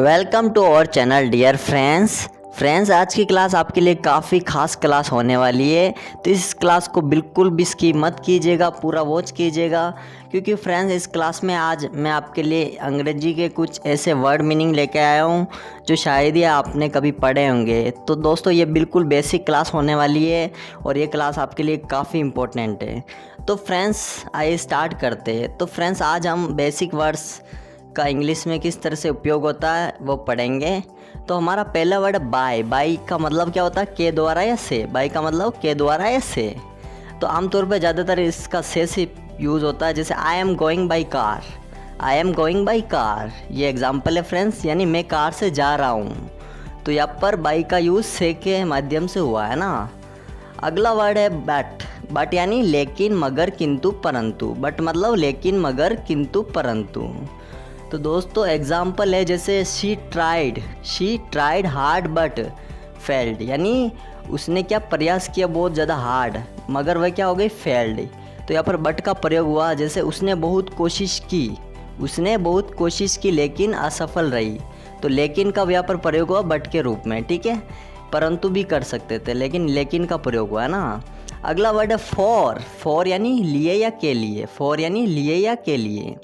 Welcome to our channel dear friends आज की class आपके लिए काफ़ी खास क्लास होने वाली है। तो इस क्लास को बिल्कुल भी स्किप मत कीजिएगा, पूरा वॉच कीजिएगा, क्योंकि फ्रेंड्स इस क्लास में आज मैं आपके लिए अंग्रेजी के कुछ ऐसे वर्ड मीनिंग लेके आया हूँ जो शायद ही आपने कभी पढ़े होंगे। तो दोस्तों ये बिल्कुल बेसिक क्लास होने वाली है और ये क्लास आपके लिए काफ़ी इम्पोर्टेंट है। तो फ्रेंड्स आइए स्टार्ट करते हैं। तो फ्रेंड्स आज हम बेसिक वर्ड्स का इंग्लिश में किस तरह से उपयोग होता है वो पढ़ेंगे। तो हमारा पहला वर्ड बाय। बाय का मतलब क्या होता है? के द्वारा या से। बाय का मतलब के द्वारा या से। तो आमतौर पर ज़्यादातर इसका से यूज़ होता है, जैसे I am going by car. I am going by car ये एग्जाम्पल है फ्रेंड्स, यानी मैं कार से जा रहा हूँ। तो यहाँ पर बाई का यूज़ से के माध्यम से हुआ है ना। अगला वर्ड है बट। बट यानी लेकिन मगर किंतु परंतु। बट मतलब लेकिन मगर किंतु परंतु। तो दोस्तों एग्जाम्पल है जैसे she tried hard but failed, यानी उसने क्या प्रयास किया बहुत ज़्यादा हार्ड, मगर वह क्या हो गई? फेल्ड। तो यहाँ पर बट का प्रयोग हुआ, जैसे उसने बहुत कोशिश की लेकिन असफल रही। तो लेकिन का यहाँ पर प्रयोग हुआ बट के रूप में, ठीक है। परंतु भी कर सकते थे, लेकिन का प्रयोग हुआ है ना। अगला वर्ड है फॉर यानी लिए या के लिए। फॉर यानी लिए या के लिए।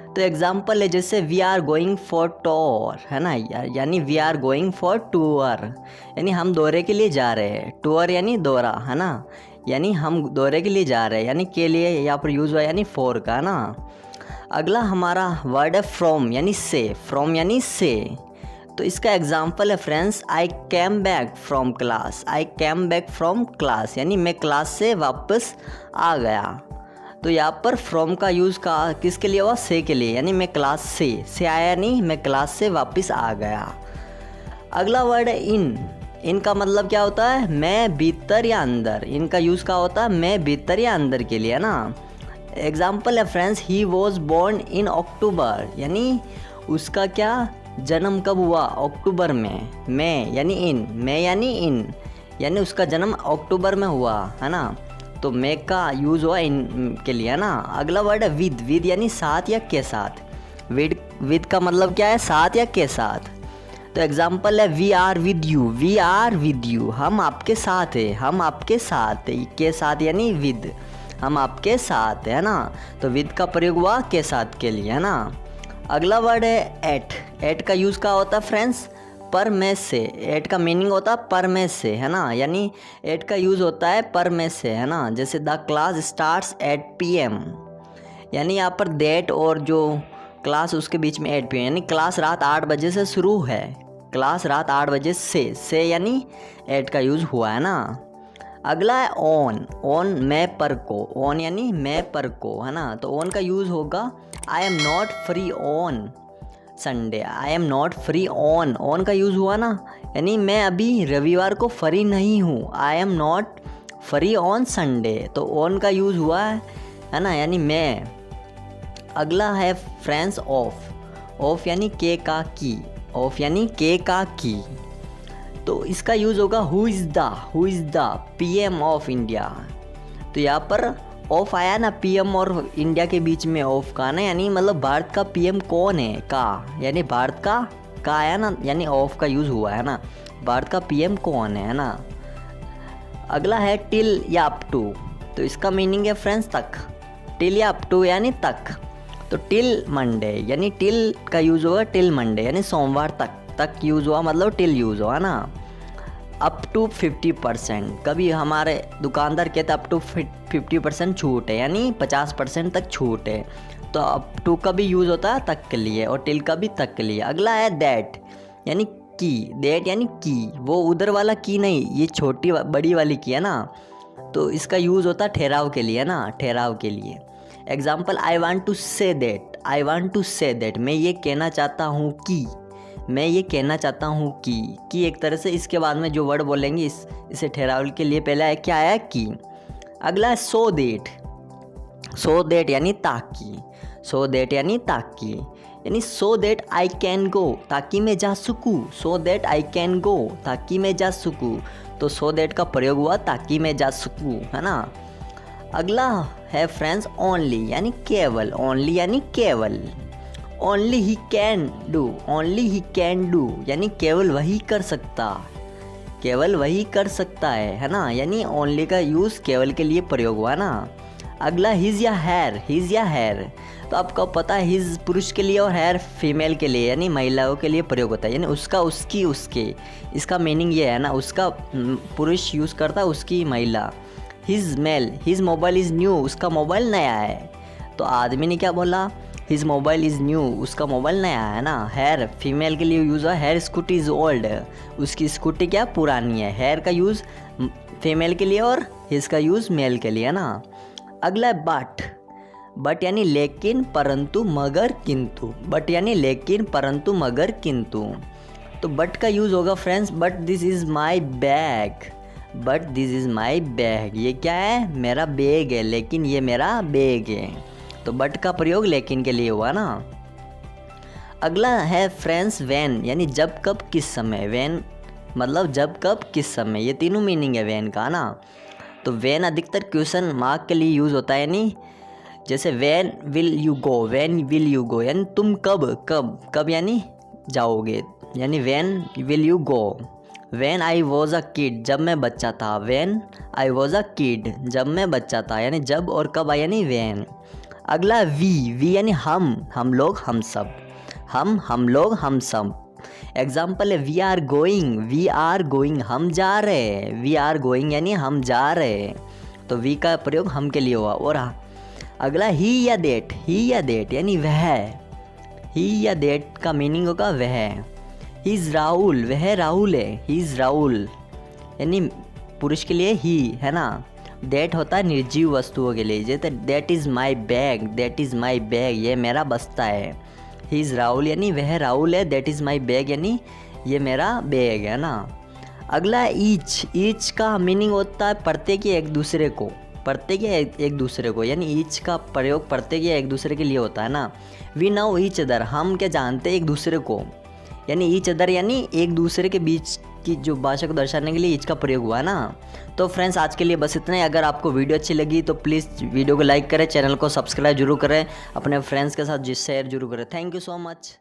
तो एग्जाम्पल है जैसे we are going for tour, है ना, यानी we are going for tour, यानी हम दौरे के लिए जा रहे हैं। टूर यानी दौरा, है ना, यानी हम दौरे के लिए जा रहे हैं, यानी के लिए यहाँ पर यूज़ हुआ, यानी फॉर का ना। अगला हमारा वर्ड है फ्रॉम यानी से। फ्रॉम यानी से। तो इसका एग्जाम्पल है friends I came back from class. I came back from class यानी मैं क्लास से वापस आ गया। तो यहाँ पर फ्रॉम का यूज़ का किसके लिए हुआ? से के लिए, यानी मैं क्लास से आया, नहीं मैं क्लास से वापस आ गया। अगला वर्ड है इन का मतलब क्या होता है? मैं भीतर या अंदर। इनका यूज़ का होता है मैं भीतर या अंदर के लिए, है ना। एग्जाम्पल है friends he was born in October, यानी उसका क्या जन्म कब हुआ? अक्टूबर में। मैं यानी इन, यानी उसका जन्म अक्टूबर में हुआ, है ना। तो मेक का यूज़ हुआ इन के लिए, है ना। अगला वर्ड है विद यानी साथ या के साथ। विद का मतलब क्या है? साथ या के साथ। तो एग्जाम्पल है वी आर विद यू, हम आपके साथ हैं, हम आपके साथ है। के साथ यानी विद, हम आपके साथ है ना। तो विद का प्रयोग हुआ के साथ के लिए, है ना। अगला वर्ड है एट का यूज़ का होता है फ्रेंड्स पर में से। एट का मीनिंग होता है पर में से, है ना, यानी एट का यूज़ होता है पर में से, है ना। जैसे the class starts at PM, यानी यहाँ पर दैट और जो क्लास उसके बीच में 8 PM, यानी क्लास रात 8 बजे से शुरू है। क्लास रात 8 बजे से यानी एट का यूज़ हुआ है ना। अगला है ऑन मैं पर को। ऑन यानी मैं पर को, है ना। तो ऑन का यूज़ होगा I am not free on Sunday. I am not free on का यूज़ हुआ ना, यानी मैं अभी रविवार को फ्री नहीं हूँ। I am not free on Sunday, तो ऑन का यूज़ हुआ है ना, यानी मैं। अगला है फ्रेंड्स ऑफ यानी के का की। ऑफ यानी के का की। तो इसका यूज़ होगा who is the PM of India. तो यहाँ पर ऑफ आया ना, PM और इंडिया के बीच में ऑफ का ना, यानी मतलब भारत का PM कौन है? का, यानी भारत का आया ना, यानी ऑफ का यूज़ हुआ है ना, भारत का PM कौन है ना। अगला है टिल या अप टू। तो इसका मीनिंग है फ्रेंड्स तक। टिल या अप टू यानी तक। तो टिल मंडे यानी टिल का यूज़ होगा टिल मंडे, यानी सोमवार तक यूज़ हुआ, मतलब टिल यूज़ हुआ ना। अप टू 50%, कभी हमारे दुकानदार कहते अप टू 50% छूट है, यानी 50% तक छूट है। तो अप टू का भी यूज़ होता है तक के लिए और टिल का भी तक के लिए। अगला है दैट यानी की। दैट यानी की, वो उधर वाला की नहीं, ये छोटी बड़ी वाली की है ना। तो इसका यूज़ होता है ठहराव के लिए ना, ठहराव के लिए। Example I want to say that, मैं ये कहना चाहता हूँ कि, मैं ये कहना चाहता हूँ कि एक तरह से इसके बाद में जो वर्ड बोलेंगे इसे ठहराव के लिए पहले क्या आया? की। अगला है सो देट यानी ताकि। सो देट यानी ताकि, यानी so that I can go, ताकि मैं जा सकूँ। So that I can go, ताकि मैं जा सकूँ। तो सो देट का प्रयोग हुआ ताकि मैं जा सकूँ, है ना। अगला है फ्रेंड्स ओनली यानी केवल। ओनली यानी केवल। Only he can do, only he can do यानी केवल वही कर सकता, केवल वही कर सकता है ना, यानी ओनली का यूज़ केवल के लिए प्रयोग हुआ ना। अगला हिज या हैर, हिज या हैर, तो आपको पता है हिज पुरुष के लिए और हैर फीमेल के लिए यानी महिलाओं के लिए प्रयोग होता है, यानी उसका, उसकी, उसके, इसका मीनिंग ये है ना, उसका पुरुष यूज़ करता है, उसकी महिला। His male, his mobile is new, उसका मोबाइल नया है, तो आदमी ने क्या बोला, हिज मोबाइल इज़ न्यू, उसका मोबाइल नया है ना। हैर फीमेल के लिए यूज़ हुआ, हैर स्कूटी इज़ ओल्ड, उसकी स्कूटी क्या पुरानी है। हैर का यूज़ फीमेल के लिए और हिज का यूज़ मेल के लिए है ना। अगला है बट, बट यानी लेकिन, परंतु, मगर, किंतु, बट यानी लेकिन, परंतु, मगर, किंतु। तो बट का यूज़ होगा friends, but this is my bag, but this is my bag, ये क्या है, मेरा बैग है, लेकिन ये मेरा बैग है। तो बट का प्रयोग लेकिन के लिए हुआ ना। अगला है फ्रेंड्स वैन, यानी जब, कब, किस समय। वैन मतलब जब, कब, किस समय, ये तीनों मीनिंग है वैन का ना। तो वैन अधिकतर क्वेश्चन मार्क के लिए यूज़ होता है, यानी जैसे van will you go, van will you go यानी तुम कब, कब, कब यानी जाओगे, यानी van will you go. When I was a kid, जब मैं बच्चा था, when I was a kid, जब मैं बच्चा था, यानी जब और कब आया यानी वैन। अगला वी यानी हम लोग, हम सब, हम लोग, हम सब। एग्जाम्पल है we are going, we are going, हम जा रहे हैं, वी आर गोइंग यानी हम जा रहे हैं, तो वी का प्रयोग हम के लिए हुआ। और अगला ही या देट, ही या देट यानी वह, ही या देट का मीनिंग होगा वह। ही इज़ राहुल, वह राहुल है, ही इज़ राहुल यानी पुरुष के लिए ही है ना। दैट होता है निर्जीव वस्तुओं के लिए, जैसे that is my bag, that is my bag, ये मेरा बस्ता है। ही इज़ राहुल यानी वह राहुल है, दैट इज़ माई बैग यानी ये मेरा बैग है ना। अगला ईच, ईच का मीनिंग होता है प्रत्येक या एक दूसरे को, प्रत्येक या एक दूसरे को, यानी ईच का प्रयोग प्रत्येक या एक दूसरे के लिए होता है ना। वी नो ईच अदर, हम क्या जानते हैं एक दूसरे को, यानी ईच अदर यानी एक दूसरे के बीच की जो भाषा को दर्शाने के लिए ईच का प्रयोग हुआ ना। तो फ्रेंड्स आज के लिए बस इतना ही। अगर आपको वीडियो अच्छी लगी तो प्लीज़ वीडियो को लाइक करें, चैनल को सब्सक्राइब जरूर करें, अपने फ्रेंड्स के साथ शेयर जरूर करें। Thank you so much.